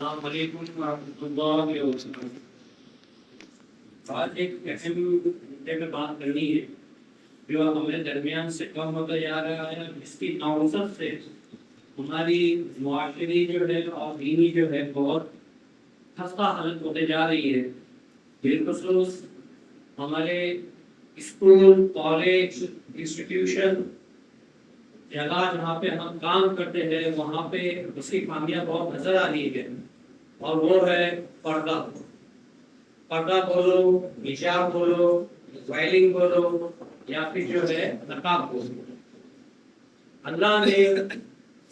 السلام علیکم ورحمۃ اللہ وبرکاتہ۔ آج ایک اہم مدے میں بات کرنی ہے جو ہمارے درمیان سے کم ہوتا جا رہا ہے، اس کی نوسط سے ہماری معاشری جو ہے اور دینی جو ہے بہت خستہ حالت ہوتے جا رہی ہے۔ بالخصوص ہمارے اسکول، کالج، انسٹیٹیوشن، جگہ جہاں پہ ہم کام کرتے ہیں وہاں پہ اس کی خامیاں بہت نظر آ رہی ہے، اور وہ ہے پردہ۔ پردہ بولو، حجاب بولو، ویلنگ بولو، یا پھر جو ہے نقاب بولو۔ اللہ نے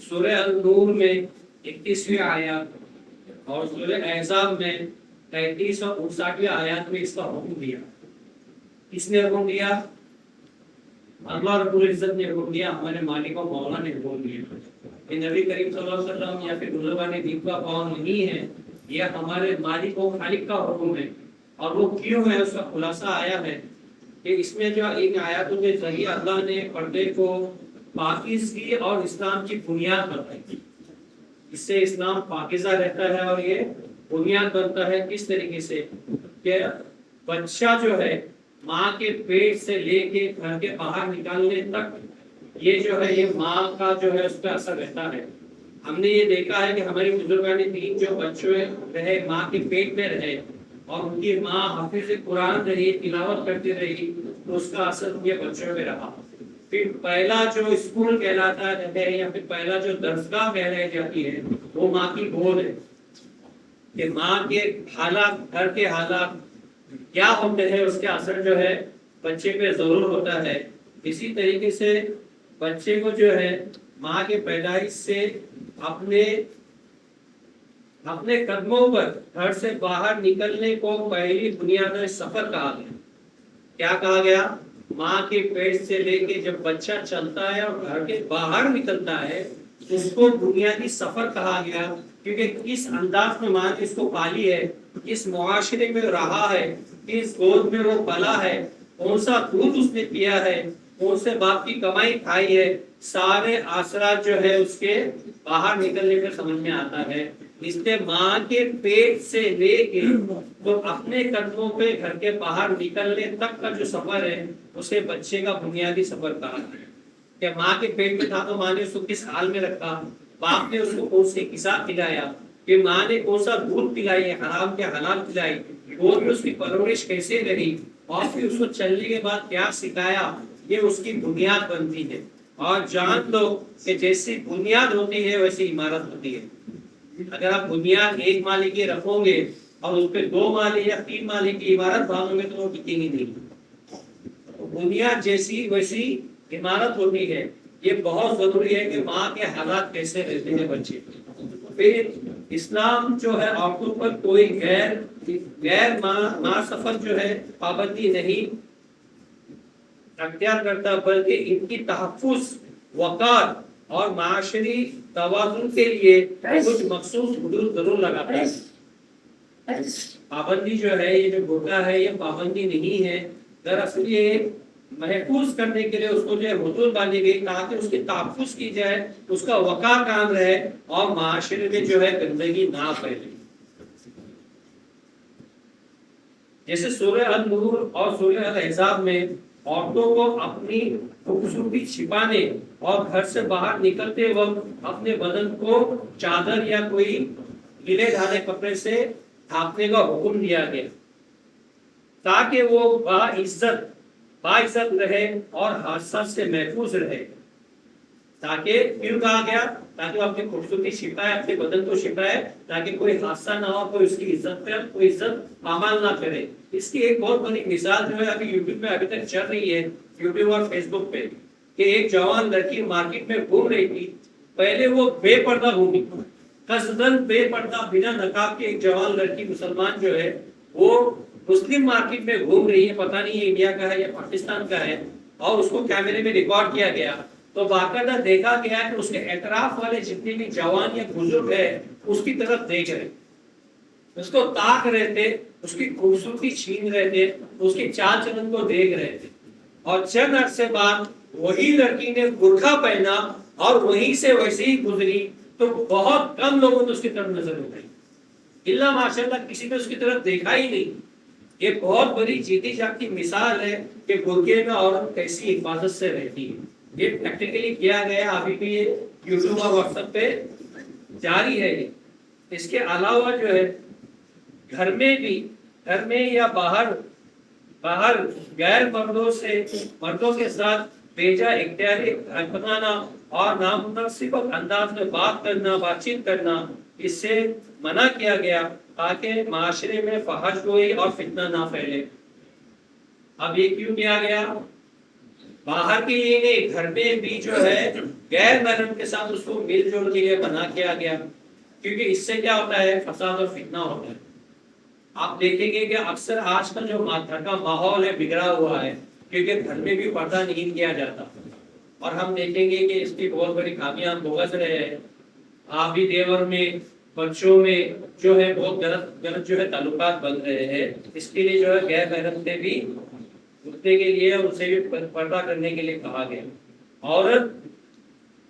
سورہ النور میں 31ویں آیات اور سورہ احزاب میں 33 اور 59ویں آیات میں اس کا حکم دیا۔ کس نے حکم دیا؟ اللہ رب العزت نے حکم دیا، ہمارے مالک و مولا نے حکم دیا۔ یہ نبی کریم صلی اللہ علیہ وسلم یا پھر بزرگان دین کا قول نہیں ہے، یہ ہمارے مالک و خالق کا حکم ہے۔ اور وہ کیوں ہے، اس کا خلاصہ آیا ہے کہ اس میں جو ان آیاتوں کے ذریعے اللہ نے پردے کو پاکیزگی اور اسلام کی بنیاد بتائی۔ اس سے اسلام پاکیزہ رہتا ہے اور یہ بنیاد بنتا ہے۔ کس طریقے سے کہ بچہ جو ہے ماں کے پیٹ سے لے کے گھر کے باہر نکالنے تک یہ جو ہے یہ ماں کا جو ہے اس پہ اثر رہتا ہے۔ ہم نے یہ دیکھا ہے کہ ہماری بزرگان دین جو بچوں رہے، ماں کے پیٹ میں رہے اور ان کی ماں حافظ قرآن رہی، تلاوت کرتی رہی، تو اس کا اثر ان کے بچوں پہ رہا۔ پھر پہلا جو اسکول کہلاتا ہے یا پھر پہلا جو درسگاہ کہلائی جاتی ہے وہ ماں کی گود ہے، کہ ماں کے حالات، گھر کے حالات کیا ہوتے ہیں، اس کا اثر جو ہے بچے پہ ضرور ہوتا ہے۔ اسی طریقے سے بچے کو جو ہے ماں کے پیدائش سے اپنے قدموں پر گھر سے باہر نکلنے کو پہلی بنیادی سفر کہا گیا۔ کیا کہا گیا؟ ماں کے پیٹ سے لے کے جب بچہ چلتا ہے اور گھر کے باہر نکلتا ہے اس کو بنیادی سفر کہا گیا، کیونکہ کس انداز میں ماں نے اس کو پالی ہے، کس معاشرے میں رہا ہے، کس گود میں وہ پلا ہے، کون سا دودھ اس نے پیا ہے، کون سے باپ کی کمائی کھائی ہے، سارے اثرات جو ہے اس کے باہر نکلنے پر سمجھ میں آتا ہے۔ اس لیے ماں کے پیٹ سے لے کے تو اپنے قدموں پہ گھر کے باہر نکلنے تک کا جو سفر ہے اسے بچے کا بنیادی سفر کہا ہے۔ کہ ماں کے پیٹ میں تھا تو ماں نے اس کو کس حال میں رکھا، باپ نے اس کو کون سی غذا کھلایا، کہ ماں نے کون سا دودھ پلائی، حرام کے حلال پلائی، گود میں اس کی پرورش کیسے رہی، اور پھر اس کو چلنے کے بعد کیا سکھایا، یہ اس کی بنیاد بنتی ہے۔ اور جان لو کہ جیسی بنیاد ہوتی ہے ویسی عمارت ہوتی ہے۔ اگر آپ بنیاد ایک مالے کی رکھو گے اور اس پہ 2 مالے یا 3 مالے کی عمارت باندھو گے تو وہ ٹکے گی نہیں۔ بنیاد جیسی ویسی عمارت ہوتی ہے۔ یہ بہت ضروری ہے کہ ماں کے حالات کیسے رہتے ہیں بچے۔ پھر اسلام جو ہے عورتوں پر کوئی غیر ماں سفر جو ہے پابندی نہیں اختیار کرتا، بلکہ ان کی تحفظ، وقار اور معاشری توازن کے لیے کچھ مخصوص حدود ضرور لگاتا ہے۔ پابندی جو ہے، یہ جو برقع ہے یہ پابندی نہیں ہے، دراصل یہ محفوظ کرنے کے لیے اس کو جو ہے حدود باندھی گئی تاکہ اس کی تحفظ کی جائے، اس کا وقار قائم رہے اور معاشرے میں جو ہے گندگی نہ پھیلے۔ جیسے سورہ النور اور سورہ الاحزاب میں عورتوں کو اپنی خوبصورتی چھپانے اور گھر سے باہر نکلتے وقت اپنے بدن کو چادر یا کوئی گلے ڈھالے کپڑے سے ڈھانپنے کا حکم دیا گیا تاکہ وہ باعزت رہے اور حادثات سے محفوظ رہے۔ تاکہ کیوں کہا گیا؟ تاکہ وہ اپنی خوبصورتی چھپائے، اپنے بدن کو چھپائے، تاکہ کوئی حادثہ نہ ہو، کوئی اس کی عزت پہ کوئی عزت پامال نہ کرے۔ اس کی ایک بہت بڑی مثال جو ہے ابھی یوٹیوب میں ابھی تک چل رہی ہے، یوٹیوب اور فیس بک پہ، کہ ایک جوان لڑکی مارکیٹ میں گھوم رہی تھی۔ پہلے وہ بے پردہ گھومی، قصداً بے پردہ بنا نقاب کی ایک جوان لڑکی مسلمان جو ہے وہ مسلم مارکیٹ میں گھوم رہی ہے، پتہ نہیں یہ انڈیا کا ہے یا پاکستان کا ہے، اور اس کو کیمرے میں ریکارڈ کیا گیا تو باقاعدہ دیکھا گیا کہ اس کے اطراف والے جتنے بھی جوان یا بزرگ ہے اس کی طرف دیکھ رہے، اس کو تاک رہے تھے، اس کی خوبصورتی چھین رہے تھے، اس کی چال چلن کو دیکھ رہے تھے۔ اور چند عرصے بعد وہی لڑکی نے برقع پہنا اور وہیں سے ویسے ہی گزری تو بہت کم لوگوں نے اس کی طرف نظر اٹھائی۔ اللہ ماشاءاللہ کسی نے اس کی طرف دیکھا ہی نہیں. یہ بہت بڑی جیتی جاگتی مثال ہے کہ برقعے میں عورت کیسی حفاظت سے رہتی ہے. یہ پریکٹیکلی کیا گیا, ابھی بھی یہ یوٹیوب اور واٹس ایپ پہ جاری ہے. اس کے علاوہ جو ہے گھر میں بھی, گھر میں یا باہر غیر مردوں کے ساتھ بیجا اختیاری بنانا اور نامناسب انداز میں بات چیت کرنا, اس سے منع کیا گیا تاکہ معاشرے میں فحش گوئی اور فتنہ نہ پھیلے. اب یہ کیوں کیا گیا؟ باہر کے لیے نہیں, گھر میں بھی جو ہے غیر محرم کے ساتھ اس کو مل جل کے لیے منع کیا گیا, کیونکہ اس سے کیا ہوتا ہے, فساد اور فتنہ ہوتا ہے. آپ دیکھیں گے کہ اکثر آج کل جو گھر کا ماحول ہے بگڑا ہوا ہے, کیونکہ گھر میں بھی پردہ نہیں کیا جاتا, اور ہم دیکھیں گے کہ اس کی بہت بڑی خامیاں بھگت رہے ہیں. آپ بھی دیور میں, بچوں میں جو ہے بہت غلط جو ہے تعلقات بن رہے ہیں. اس کے لیے جو ہے غیر محرم سے بھی رکنے کے لیے اور اسے بھی پردہ کرنے کے لیے کہا گیا. عورت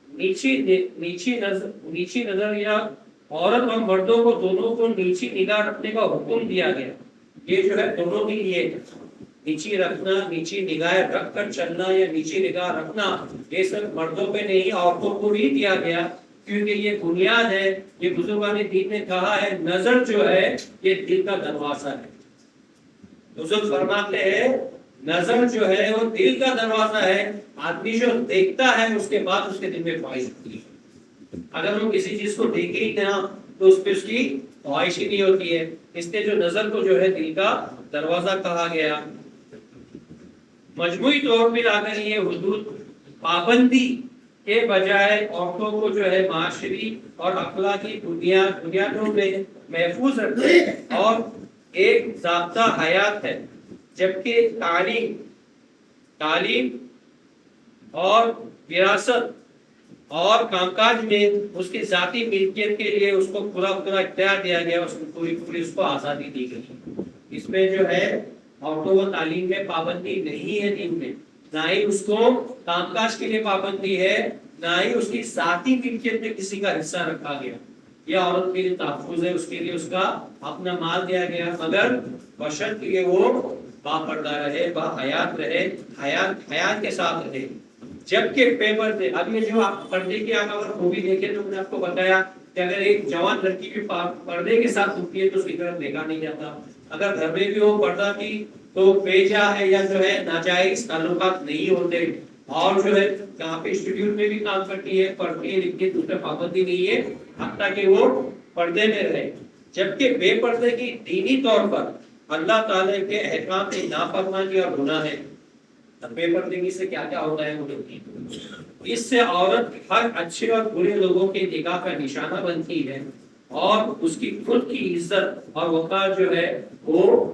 نیچی نظر یا عورت اور مردوں کو دونوں کو نیچی نگاہ رکھنے کا حکم دیا گیا. یہ جو ہے دونوں کے لیے نیچی رکھنا, نیچی نگاہ رکھ کر چلنا یا نیچی نگاہ رکھنا, یہ صرف مردوں پہ نہیں عورتوں کو بھی دیا گیا, کیونکہ یہ بنیاد ہے. یہ بزرگان دین نے کہا ہے نظر جو ہے یہ دل کا دروازہ ہے. بزرگ فرماتے ہیں نظر جو ہے وہ دل کا دروازہ ہے. آدمی جو دیکھتا ہے اس کے بعد اس کے دل میں خواہش ہوتی ہے. اگر وہ کسی چیز کو دیکھے ہی نہ تو اس پہ اس کی خواہش ہی نہیں ہوتی ہے. اس نے جو نظر کو جو ہے دل کا دروازہ کہا گیا. مجموعی طور پر اگر یہ حدود پابندی کے بجائے عورتوں کو جو ہے معاشری اور اخلاقی بنیادوں میں محفوظ رکھے اور ایک ضابطہ حیات ہے, جبکہ تعلیم اور وراثت اور کام کاج میں اس کی ذاتی ملکیت کے لیے اس کو پورا اختیار دیا گیا, اس کو پوری اس کو آزادی دی گئی. اس میں جو ہے عورتوں کو تعلیم میں پابندی نہیں ہے دین میں, نہ ہی اس کو کام کاج کے لیے پابندی ہے, نہ ہی اس کی ذاتی ملکیت میں کسی کا حصہ رکھا گیا. یہ عورت کے لیے تحفظ ہے, اس کے لیے اس کا اپنا مال دیا گیا, مگر بشرط کہ وہ با پردہ رہے, با حیات رہے, حیات کے ساتھ رہے. جبکہ پیپر سے اب یہ جو آپ پردے کی اگر خوبی دیکھیں تو میں نے آپ کو بتایا کہ اگر ایک جوان لڑکی بھی پردے کے ساتھ ہوتی ہے تو اس کی طرف دیکھا نہیں جاتا. اگر گھر میں بھی ہو پردہ کی تو بیجا ہے یا جو ہے ناجائز تعلقات نہیں ہوتے. اور جو ہے جہاں پہ انسٹیٹیوٹ میں بھی کام کرتی ہے, پڑھتی ہے, لکھتی ہے, تو اس پہ پابندی نہیں ہے حتیٰ کہ وہ پردے میں رہے. جبکہ بے پردے کی دینی طور پر اللہ تعالی کے احکام کی نافرمانی اور گناہ ہے. بے پردگی سے کیا کیا ہوتا ہے, اس سے عورت ہر اچھے اور برے لوگوں کے نگاہ کا نشانہ بنتی ہے, اور اس کی خود کی عزت اور وقار جو ہے وہ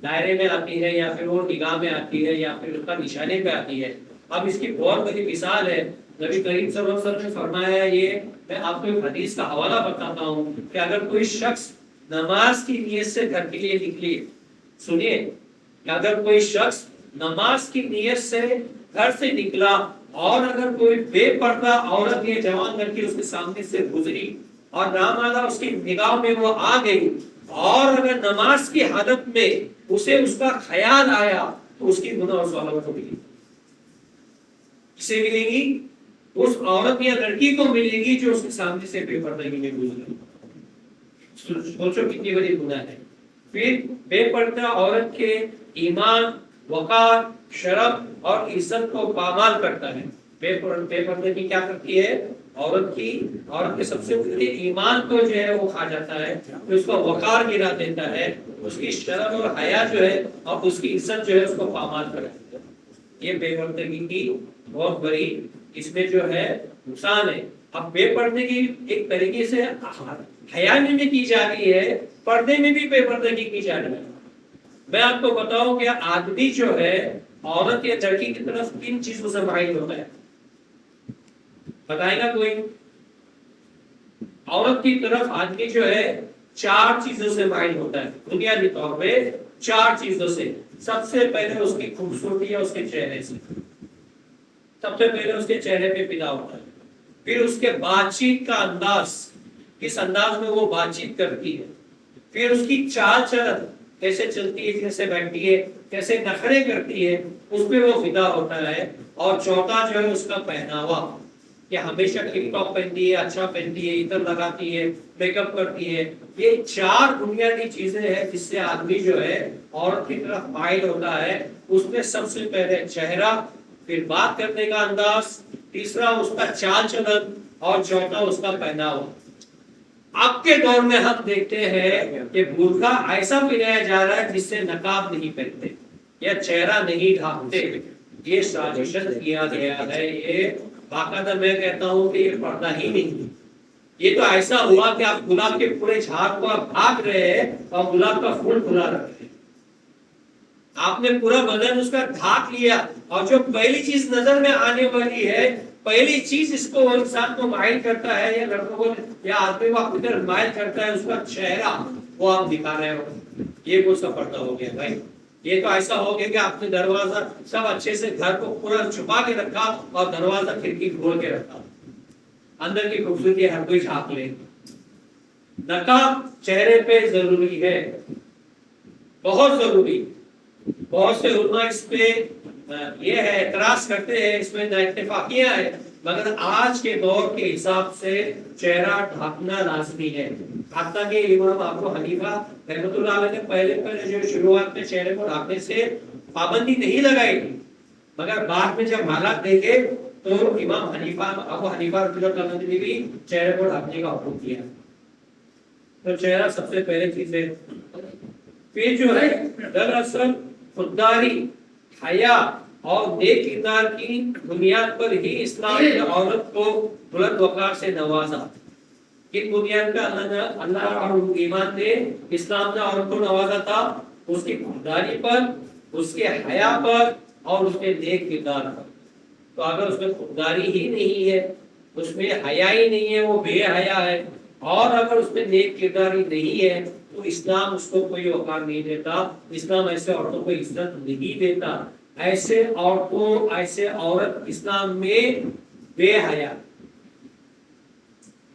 دائرے میں آتی ہے, یا پھر وہ نگاہ میں آتی ہے, یا پھر اس کا نشانے پہ آتی ہے. اب اس کی بہت بڑی مثال ہے. نبی کریم صلی اللہ علیہ وسلم نے فرمایا, یہ میں آپ کو ایک حدیث کا حوالہ بتاتا ہوں کہ اگر کوئی شخص نماز کی نیت سے گھر کے لیے نکلی, سنیے, کہ اگر کوئی شخص نماز کی نیت سے گھر سے نکلا اور اگر کوئی بے پردہ عورت یا جوان لڑکی اس کے سامنے سے گزری اور نامعلوم اس کی نگاہ میں وہ آ گئی, اور اگر نماز کی حالت میں اسے اس کا خیال آیا تو اس کی گناہ اور ثواب کو ملے. کسے ملے گی؟ اس عورت یا لڑکی کو ملے گی جو اس کے سامنے سے بے پردگی میں گزری. سوچو کتنی بڑی گناہ ہے. پھر بے پردہ عورت کے ایمان, وقار, شرف اور عزت کو پامال کرتا ہے. بے پردے کی کیا کرتی ہے عورت کے سب سے بڑے ایمان کو جو ہے وہ کھا جاتا ہے, اس کو وقار گرا دیتا ہے, اس کی شرف اور حیا جو ہے اور اس کی عزت جو ہے اس کو پامال کر دیتا ہے. یہ بے پردگی کی بہت بڑی اس میں جو ہے نقصان ہے. اب بے پردے کی ایک طریقے سے حیا میں بھی کی جا رہی ہے, پردے میں بھی بے پردگی کی جا رہی ہے. میں آپ کو بتاؤں کہ آدمی جو ہے عورت یا لڑکی کی طرف کن چیزوں سے مائل ہوتا ہے, بتائے گا کوئی؟ عورت کی طرف آدمی جو ہے 4 چیزوں سے مائل ہوتا ہے, بنیادی طور پہ 4 چیزوں سے. سب سے پہلے اس کی خوبصورتی ہے, اس کے چہرے سے, سب سے پہلے اس کے چہرے پہ فدا ہوتا ہے. پھر اس کے بات چیت کا انداز کس انداز میں وہ بات چیت کرتی ہے، پھر اس کی چال چلن کیسے چلتی ہے، کیسے بیٹھتی ہے، کیسے نخرے کرتی ہے، اس پہ وہ فدا ہوتا ہے۔ اور چوتھا جو ہے اس کا پہناوا، کہ ہمیشہ ٹپ ٹاپ پہنتی ہے، اچھا پہنتی ہے، عطر لگاتی ہے، میک اپ کرتی ہے۔ یہ 4 بنیادی چیزیں ہیں جس سے آدمی جو ہے عورت کی طرف مائل ہوتا ہے۔ اس میں سب سے پہلے چہرہ، پھر بات کرنے کا انداز، تیسرا اس کا چال چلن، اور چوتھا اس کا پہناوا۔ اب کے دور میں ہم دیکھتے ہیں کہ برقع ایسا پہنایا جا رہا ہے جس سے نقاب نہیں پہنتے یا چہرہ نہیں ڈھانپتے۔ یہ سازشن کیا گیا ہے، یہ باقاعدہ میں کہتا ہوں کہ یہ پردہ ہی نہیں۔ یہ تو ایسا ہوا کہ آپ گلاب کے پورے جھاڑ کو آپ بھاگ رہے ہیں اور گلاب کا پھول کھلا رکھے ہیں، آپ نے پورا بدن اس کا ڈھانپ لیا، اور جو پہلی چیز نظر میں آنے والی ہے، پہلی چیز اس کو انسان کو مائل کرتا ہے یا لڑکوں کو یا آدمی کو اپنی طرف مائل کرتا ہے، اس کا چہرہ وہ آپ دکھا رہے ہو۔ یہ کچھ کا پردہ ہو گیا بھائی۔ یہ تو ایسا ہو گیا کہ آپ نے دروازہ سب اچھے سے گھر کو پورا چھپا کے رکھا اور دروازہ کھڑکی کھول کے رکھا، اندر کی خوبصورتی ہر کوئی چھاپ لے۔ نقاب چہرے پہ ضروری ہے، بہت ضروری۔ بہت سے علماء اس پہ یہ ہے اعتراض کرتے ہیں، اس میں اتفاقیہ ہے، مگر آج کے دور کے حساب سے چہرہ ڈھانپنا لازمی ہے۔ حتیٰ کہ امام ابو حنیفہ رحمۃ اللہ علیہ نے پہلے جو شروعات میں چہرے کو ڈھانپنے سے پابندی نہیں لگائی تھی، مگر بعد میں جب حالات دیکھے تو امام ابو حنیفہ رحمۃ اللہ علیہ نے بھی چہرے کو ڈھانپنے کا حکم دیا۔ تو چہرہ سب سے پہلے چیز ہے۔ پھر جو ہے دراصل خودداری، حیا اور نیک کردار کی بنیاد پر ہی اسلام نے عورت کو بلند وقار سے نوازا۔ کن بنیاد پر اللہ اور ایمان نے اسلام نے عورت کو نوازا تھا؟ اس کی خودداری پر، اس کے حیا پر اور اس کے نیک کردار پر۔ تو اگر اس میں خودداری ہی نہیں ہے، اس میں حیا ہی نہیں ہے، وہ بے حیا ہے، اور اگر اس میں نیک کردار ہی نہیں ہے، تو اسلام اس کو کوئی وقار نہیں دیتا۔ اسلام ایسے عورتوں کو عزت نہیں دیتا۔ ایسے عورتوں، ایسے عورت اسلام میں بے حیا،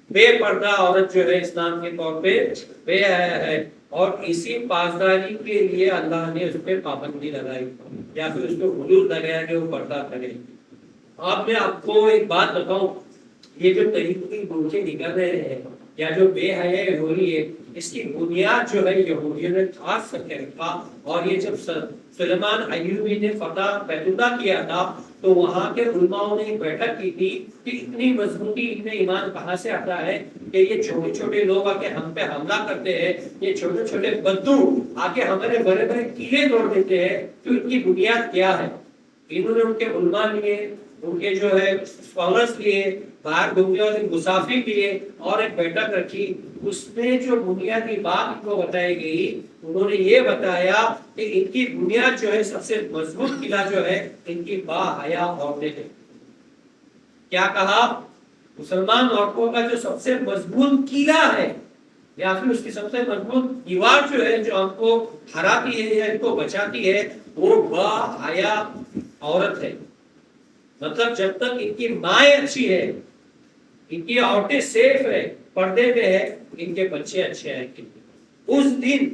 بے پردہ عورت جو ہے اسلام کے طور پہ بے حیا ہے، اور اسی پاسداری کے لیے اللہ نے اس پہ پابندی لگائی یا پھر اس کو حدود لگایا کہ وہ پردہ کرے۔ اب میں آپ کو ایک بات بتاؤں، یہ جو طریقے برقعے نکل رہے ہیں یا جو بے حیائی ہو رہی ہے، اس کی بنیاد جو ہے یہودیوں نے خاص کر کے رکھا۔ اور یہ جب سلیمان ایوبی نے فتح بیت اللہ کیا تھا تو وہاں کے علماء نے ایک بیٹھک کی تھی کہ اتنی مضبوطی اتنے ایمان کہاں سے آتا ہے کہ یہ چھوٹے چھوٹے لوگ آ کے ہم پہ حملہ کرتے ہیں، یہ چھوٹے چھوٹے بدو آ کے ہمارے بڑے بڑے قلعے توڑ دیتے ہیں، تو ان کی بنیاد کیا ہے؟ انہوں نے ان کے علماء لیے، ان کے جو ہے اسکالرز لیے، باہر گھومنے والے مسافر لیے، اور ایک بیٹھک رکھی۔ اس میں جو بنیادی بات ان کو بتائی گئی، انہوں نے یہ بتایا کہ ان کی بنیاد جو ہے سب سے مضبوط قلعہ جو ہے ان کی با حیا عورتیں ہیں۔ کیا کہا؟ مسلمان عورتوں کا جو سب سے مضبوط قلعہ ہے یا پھر اس کی سب سے مضبوط دیوار جو ہے جو ہم کو ہراتی ہے یا ان کو بچاتی ہے، وہ با حیا عورت ہے۔ مطلب جب تک ان کی مائیں اچھی ہے، ان کی عورتیں سیف ہے، پردے میں ہے، ان کے بچے اچھے ہیں۔ اس دن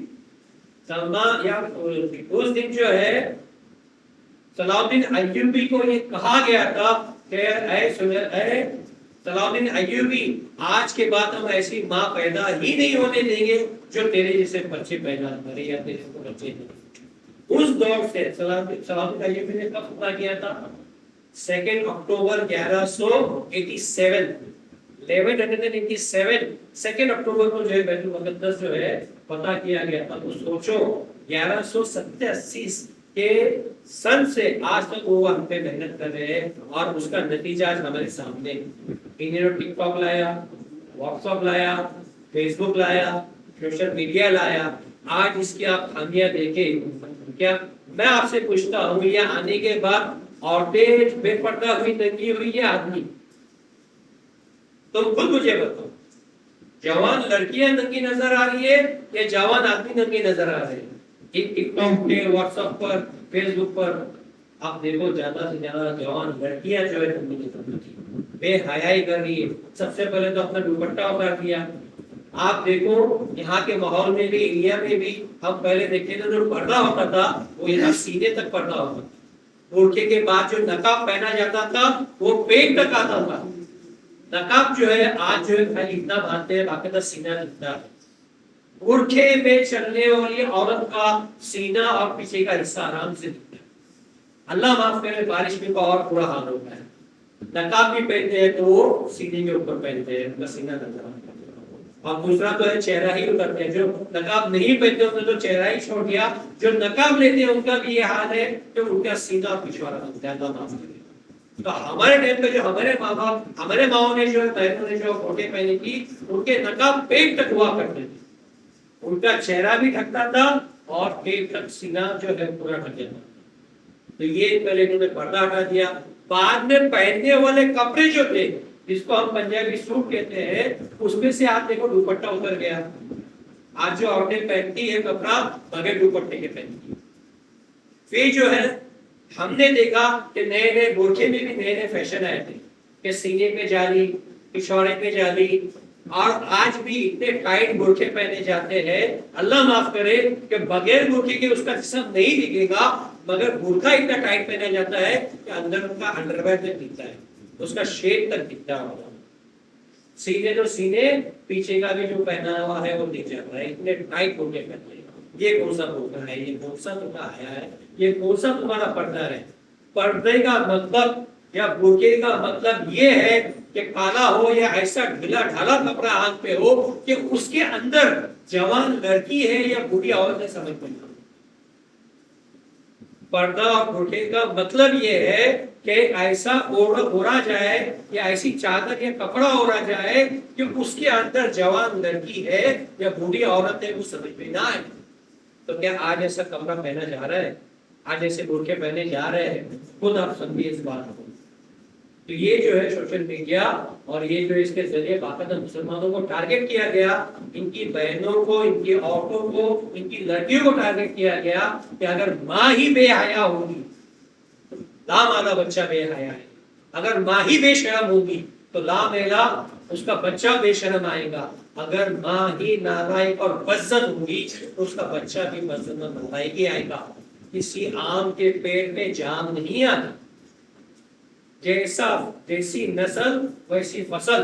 سلمان یا اس دن جو ہے صلاح الدین ایوبی کو یہ کہا گیا تھا کہ اے صلاح الدین ایوبی، آج کے بعد ہم ایسی ماں پیدا ہی نہیں ہونے دیں گے جو تیرے جیسے بچے پیدا کرے یا تیرے کو بچے دیں۔ اس دور سے صلاح الدین ایوبی نے کب فتح کیا تھا؟ 2 اکتوبر 1187 2 اکتوبر کو جو ہے بیت المقدس جو ہے فتح کیا گیا تھا۔ تو سوچو 1187 کے سن سے آج تک وہ ہم پہ محنت کر رہے ہیں، اور اس کا نتیجہ آج ہمارے سامنے۔ انہوں نے ٹک ٹاک لایا، واٹس ایپ لایا، فیس بک لایا، سوشل میڈیا لایا۔ آج اس کی آپ خامیاں دیکھیں۔ کیا میں آپ سے پوچھتا ہوں، یہ آنے کے بعد عورتیں بے پردہ ہوئی، ننگی ہوئی یا آدمی؟ تم خود مجھے بتاؤ، جوان لڑکیاں ننگی نظر آ رہی ہے یا جوان آدمی ننگی نظر آ رہے ہیں؟ ٹک ٹاک پہ، واٹس ایپ پر، فیس بک پر آپ دیکھو زیادہ سے زیادہ جوان لڑکیاں جو ہے ننگی نظر آتی ہیں، بے حیائی کر رہی ہے۔ سب سے پہلے تو اپنا دوپٹہ اتار دیا، آپ دیکھو یہاں کے ماحول میں بھی، انڈیا میں بھی ہم پہلے دیکھتے تھے جو پردہ ہوتا تھا وہ یہاں سینے تک پردہ ہوتا تھا. برقعے کے بعد جو نقاب پہنا جاتا تھا وہ پیٹ تک آتا تھا. نقاب جو ہے آج جو ہے خالی اتنا باندھتے ہیں باقاعدہ سینہ دکھتا ہے. برقعے میں چلنے والی عورت کا سینہ اور پیچھے کا حصہ آرام سے دکھتا ہے. اللہ معاف کرے بارش میں اور برا حال ہوتا ہے. نقاب بھی پہنتے ہیں تو وہ سینے کے اوپر پہنتے ہیں، ان کا سینہ نظر آتا ہے. اور دوسرا تو ہے چہرہ ہی اترتے ہیں. جو نقاب نہیں پہنتے انہوں نے تو چہرہ ہی چھوڑ دیا. جو نقاب لیتے ہیں ان کا بھی یہ حال ہے کہ ان کا سینہ پچھواڑا ہوتا ہے. اللہ معاف کرے. تو ہمارے ٹائم پہ جو ہمارے ماں باپ، ہمارے ماؤں نے جو بہنوں نے جو کوٹے پہنے کی، ان کے نقاب پیٹ تک ہوا کرتے تھے. ان کا چہرہ بھی ڈھکتا تھا اور پیٹ تک سینہ جو ہے پورا ڈھک جاتا. تو یہ پہلے انہوں نے پردہ ہٹا دیا. بعد میں پہننے والے کپڑے جو تھے جس کو ہم پنجابی سوٹ کہتے ہیں، اس میں سے آپ دیکھو دوپٹہ اتر گیا. آج جو عورتیں پہنتی ہے کپڑا بغیر دوپٹے کے پہنتی ہے. پھر جو ہے ہم نے دیکھا کہ نئے نئے برقعے میں بھی نئے نئے فیشن آئے تھے کہ سینے پہ جالی، پچھواڑے پہ جالی. اور آج بھی اتنے ٹائٹ برقعے پہنے جاتے ہیں، اللہ معاف کرے کہ بغیر برقعے کے اس کا جسم نہیں دکھے گا، مگر برقعہ اتنا ٹائٹ پہنا جاتا ہے کہ اندر ان کا انڈرویئر تک دکھتا ہے، اس کا شیپ تک دکھتا ہے. سینے تو سینے، پیچھے کا بھی جو پہنا ہوا ہے وہ دکھ جاتا ہے. اتنے ٹائٹ برقعے پہنتے ہیں. یہ کون سا برقعہ ہے؟ یہ کون سا برقعہ آیا ہے؟ یہ کون سا تمہارا پردہ ہے؟ پردے کا مطلب یا برقعے کا مطلب یہ ہے کہ کالا ہو یا ایسا ڈھیلا ڈھالا کپڑا آنکھ پہ ہو کہ اس کے اندر جوان لڑکی ہے یا بوڑھی عورت ہے سمجھ میں. پردہ اور برقعے کا مطلب یہ ہے کہ ایسا اوڑھا جائے یا ایسی چادر یا کپڑا اوڑھا جائے کہ اس کے اندر جوان لڑکی ہے یا بوڑھی عورت ہے وہ سمجھ میں نہ آئے. تو کیا آج ایسا کپڑا پہنا جا رہا ہے؟ آج ایسے برقعے پہنے جا رہے ہیں؟ خود آپ سمجھیے اس بات کو. تو یہ جو ہے سوشل میڈیا اور یہ جو اس کے ذریعے باقاعدہ مسلمانوں کو ٹارگٹ کیا گیا، ان کی بہنوں کو، ان کی عورتوں کو، ان کی لڑکیوں کو ٹارگٹ کیا گیا کہ اگر ماں ہی بے حیا ہوگی تو لامالا بچہ بے حیا ہے. اگر ماں ہی بے شرم ہوگی تو لامالا اس کا بچہ بے شرم آئے گا. اگر ماں ہی نالائق اور بزدل ہوگی تو اس کا بچہ بھی بزدل اور نالائق آئے گا. کسی آم کے پیڑ میں جام نہیں آتا. جیسی نسل ویسی فصل.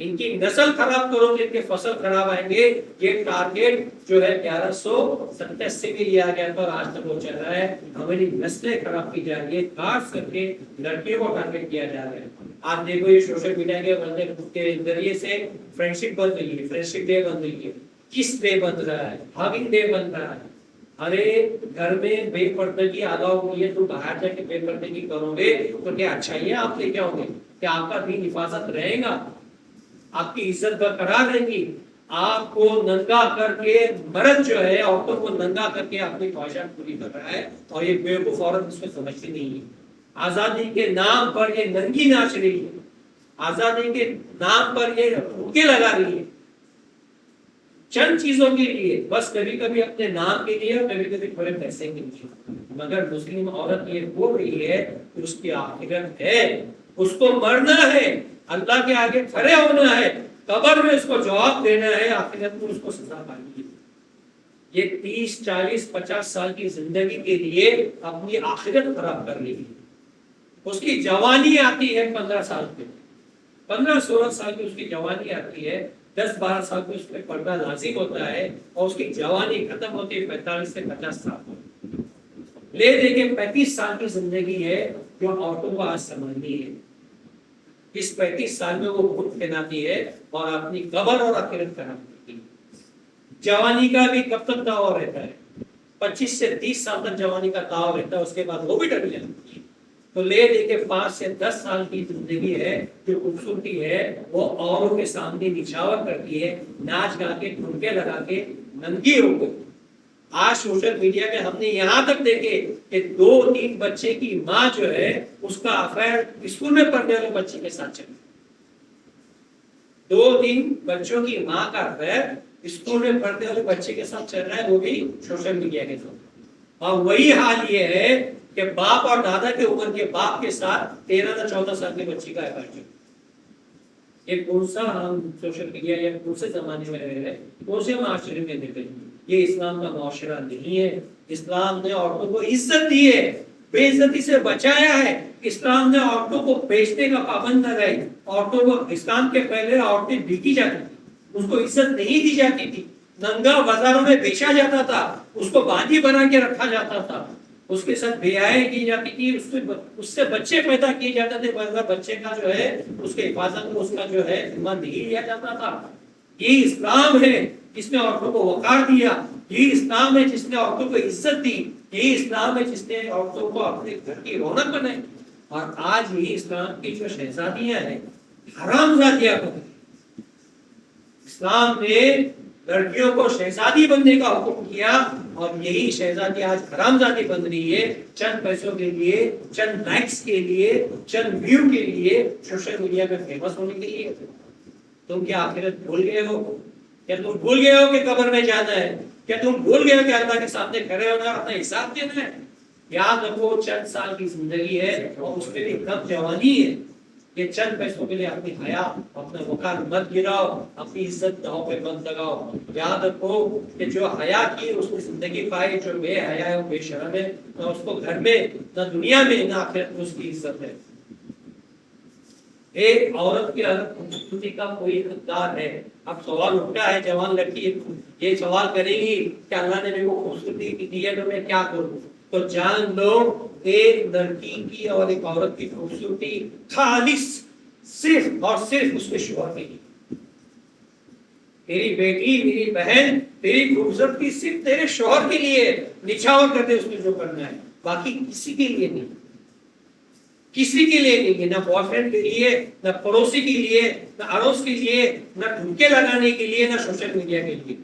ان کی نسل خراب کرو گے ان کے فصل خراب آئیں گے. یہ ٹارگٹ جو ہے 1187 سے بھی لیا گیا تھا اور آج تک وہ چل رہا ہے. ہماری نسلیں خراب کی جا رہی ہے، خاص کر کے لڑکیوں کو ٹارگٹ کیا جا رہا ہے. آپ دیکھو یہ سوشل میڈیا کے ذریعے سے فرینڈشپ بن رہی ہے، فرینڈشپ ڈے بن رہی ہے، کس ڈے بن رہا ہے، ہگنگ ڈے بن رہا ہے. ارے گھر میں بے پردگی الاؤ کی ہے، تو باہر جا کے بے پردگی کرو گے تو کیا اچھائیاں آپ لے کے آؤ گے؟ کیا آپ کا دین حفاظت رہے گا؟ آپ کی عزت برقرار رہے گی؟ آپ کو ننگا کر کے مرد جو ہے عورتوں کو ننگا کر کے اپنی خواہشات پوری کر رہا ہے اور یہ بیوقوف عورت اس میں سمجھتی نہیں ہے. آزادی کے نام پر یہ ننگی ناچ رہی ہے، آزادی کے نام پر یہ حقے لگا رہی ہے چند چیزوں کے لیے، بس کبھی کبھی اپنے نام کے لیے اور کبھی کبھی تھوڑے پیسے کے لیے. مگر مسلم عورت یہ بول رہی ہے کہ اس کی آخرت ہے، اس کو مرنا ہے، اللہ کے آگے کھڑے ہونا ہے، قبر میں اس کو جواب دینا ہے، آخرت میں اس کو سزا پانی ہے. یہ 30 40 50 سال کی زندگی کے لیے اپنی آخرت خراب کر لی. اس کی جوانی آتی ہے 15 سال پہ، 15 16 سال کی اس کی جوانی آتی ہے، 10 12 سال میں اس پہ پردہ لازم ہوتا ہے اور اس کی جوانی ختم ہوتی ہے 45 سے 50 سال. لے دے کے 35 سال کی زندگی ہے جو عورتوں کو آج سمجھنی ہے. اس 35 سال میں وہ خود پہناتی ہے اور اپنی قبر اور آخرت خراب کرتی ہے. جوانی کا بھی کب تک داؤ رہتا ہے؟ 25 سے 30 سال تک جوانی کا داؤ رہتا ہے، اس کے بعد وہ بھی ڈر جاتی ہے. تو لے دے کے 5 سے 10 سال کی زندگی ہے جو خوبصورتی ہے وہ اوروں کے سامنے نچھاور کرتی ہے، ناچ گا کے ٹھمکے لگا کے ننگی ہو گئی. آج سوشل میڈیا میں ہم نے یہاں تک دیکھے کہ 2-3 بچے کی ماں جو ہے اس کا افیئر اسکول میں پڑھنے والے بچے کے ساتھ چل رہا ہے. 2-3 بچوں کی ماں کا افیئر اسکول میں پڑھنے والے بچے کے ساتھ چل رہا ہے، وہ بھی سوشل میڈیا کے ساتھ. اور وہی حال یہ ہے کہ باپ اور دادا کے عمر کے باپ کے ساتھ 13 یا 14 سال کے بچی کا افیئر چل رہا ہے. یہ کون سا ہم سوشل میڈیا یا کون سے زمانے میں رہ رہے ہیں، کون سے معاشرے میں دیکھتے ہیں؟ یہ اسلام کا معاشرہ نہیں ہے. اسلام نے عورتوں کو عزت دی ہے، بے عزتی سے بچایا ہے. اسلام نے عورتوں کو بیچنے کا پابند نہ رہے. عورتوں کو اسلام کے پہلے عورتیں بیچی جاتی تھی، اس کو عزت نہیں دی جاتی تھی، ننگا بازاروں میں بیچا جاتا تھا، اس کو باندھی بنا کے رکھا جاتا تھا، اس کے ساتھ بے حیائی کی جاتی تھی، اس سے بچے پیدا کیے جاتے تھے، مگر بچے کا جو ہے اس کے حفاظت میں اس کا جو ہے ذمہ نہیں لیا جاتا تھا. یہ اسلام ہے جس نے عورتوں کو وقار دیا، یہ اسلام ہے جس نے عورتوں کو عزت دی، یہی اسلام ہے جس نے عورتوں کو اپنے گھر کی رونق بنائی. اور آج یہی اسلام کی جو شہزادیاں ہیں حرام زادیاں بن گئی. اسلام نے لڑکیوں کو شہزادی بننے کا حکم کیا اور یہی شہزادی آج حرام زادی بن رہی ہے، چند پیسوں کے لیے، چند لائکس کے لیے، چند ویو کے لیے، سوشل میڈیا پہ فیمس ہونے کے لیے. تم کیا آخرت بھول گئے ہو؟ کیا تم بھول گئے ہو کہ قبر میں جانا ہے؟ کیا تم بھول گئے ہو کہ اللہ کے سامنے کھڑے ہونا اپنا حساب دینا ہے؟ یاد رکھو چند سال کی زندگی ہے اور اس پہ بھی کم جوانی ہے. یہ چند پیسوں کے لیے اپنی حیا، اپنا وقار مت گراؤ، اپنی عزت داؤ پہ مت لگاؤ. یاد رکھو کہ جو حیا کی اس کی زندگی پائے، جو بے حیا ہے وہ بے شرم ہے، نہ اس کو گھر میں نہ دنیا میں نہ آخرت میں اس کی عزت ہے. ایک عورت کی خوبصورتی کا کوئی حقدار ہے. اب سوال اٹھتا ہے، جوان لڑکی یہ سوال کرے گی کہ اللہ نے میرے کو خوبصورتی دی ہے تو میں کیا کروں؟ تو جان لو ایک لڑکی کی اور ایک عورت کی خوبصورتی خالص صرف اور صرف اس کے شوہر کے لیے. تیری بیٹی، میری بہن، تیری خوبصورتی صرف تیرے شوہر کے لیے. نچھاور کر دے اس میں جو کرنا ہے، باقی کسی کے لیے نہیں، کسی کے لیے نہیں. نہ بوائے فرینڈ کے لیے، نہ پڑوسی کے لیے، نہ اڑوس کے لیے، نہ ٹھمکے لگانے کے لیے، نہ سوشل میڈیا کے لیے.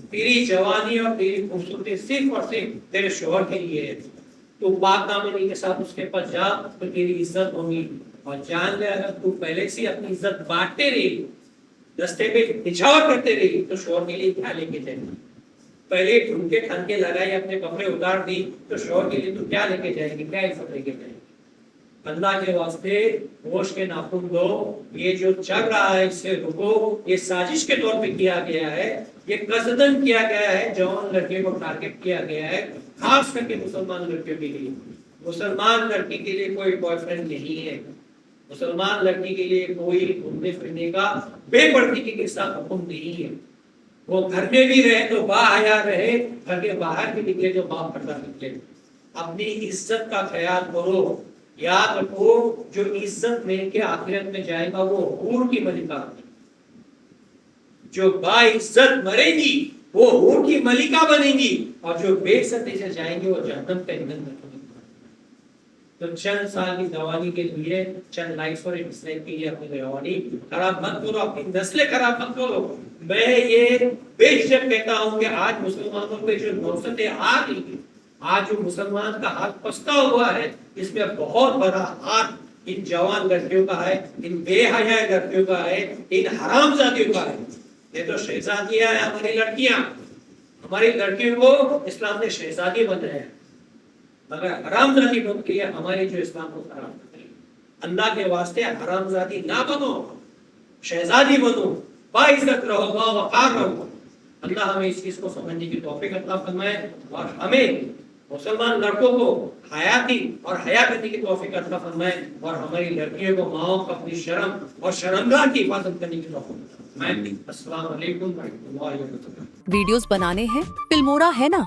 تیری جوانی اور تیری خوبصورتی صرف اور صرف تیرے شوہر کے لیے ہے. تو پاک دامنی کے ساتھ اس کے پاس جا تو تیری عزت ہوگی. اور جان لے اگر تو پہلے سے اپنی عزت بانٹتے رہی، رستے پہ نچھاور کرتے رہی، تو شوہر کے لیے کیا لے کے جائے گی؟ پہلے ٹھمکے ٹھنکے لگائی، اپنے کپڑے اتار دی، تو شوہر کے لیے تو کیا لے کے جائے گی؟ کیا عزت لے کے جائے گی؟ اللہ کے واسطے ہوش کے ناخن دو. یہ جو چل رہا ہے اس سے رکو. یہ سازش کے طور پہ کیا گیا ہے، یہ قصدن کیا گیا ہے، جوان لڑکے کو ٹارگٹ کیا گیا ہے، خاص کر کے مسلمان لڑکیوں کے لیے. مسلمان لڑکی کے لیے کوئی بوائے فرینڈ نہیں ہے. مسلمان لڑکی کے لیے کوئی گھومنے پھرنے کا بے پردگی کے ساتھ حکم نہیں ہے. وہ گھر میں بھی رہے تو با حیا رہے، گھر کے باہر بھی نکلے تو با پردہ نکلے. اپنی عزت کا خیال کرو. یاد رکھو جو عزت میں کے آخرت میں جائے گا وہ حور کی ملکہ، جو با عزت مرے گی وہ حور کی ملکہ بنے گی، اور جو بے عزتی سے جائیں گے وہ جہنم کا ایندھن بنے گی. تو چند سال کی جوانی کے لیے، چند لائکس اور ڈس لائک کے لیے اپنی جوانی خراب مت کرو، اپنی نسلیں خراب مت کرو. میں یہ بے شک کہتا ہوں کہ آج مسلمانوں پہ جو نوسطیں آ رہی ہیں، آج جو مسلمان کا ہاتھ پستا ہوا ہے، اس میں بہت بڑا ہاتھ ان جوان لڑکیوں کا ہے، ان بے حیا لڑکیوں کا ہے، ان حرام زادیوں کا ہے. یہ تو شہزادیاں ہیں ہماری لڑکیاں. ہماری لڑکیوں کو اسلام نے شہزادی بنایا ہے، مگر حرام زادی بن کے ہمارے جو اسلام کو خراب کر رہی ہے. اللہ کے واسطے حرام زادی نہ بنو، شہزادی بنو، باعزت رہو، باوقار رہو. اللہ ہمیں اس چیز کو سمجھنے کی توفیق عطا فرمائے اور ہمیں مسلمان لڑکوں کو حیاتی اور حیا کرنے کی توفیق عطا فرمائے اور ہماری لڑکیوں کو ماؤں کو اپنی شرم اور شرمگاہ کی حفاظت کرنے کی توفیق عطا فرمائے. السلام علیکم ورحمۃ اللہ وبرکاتہ. ویڈیوز بنانے ہیں فلمورا ہے نا.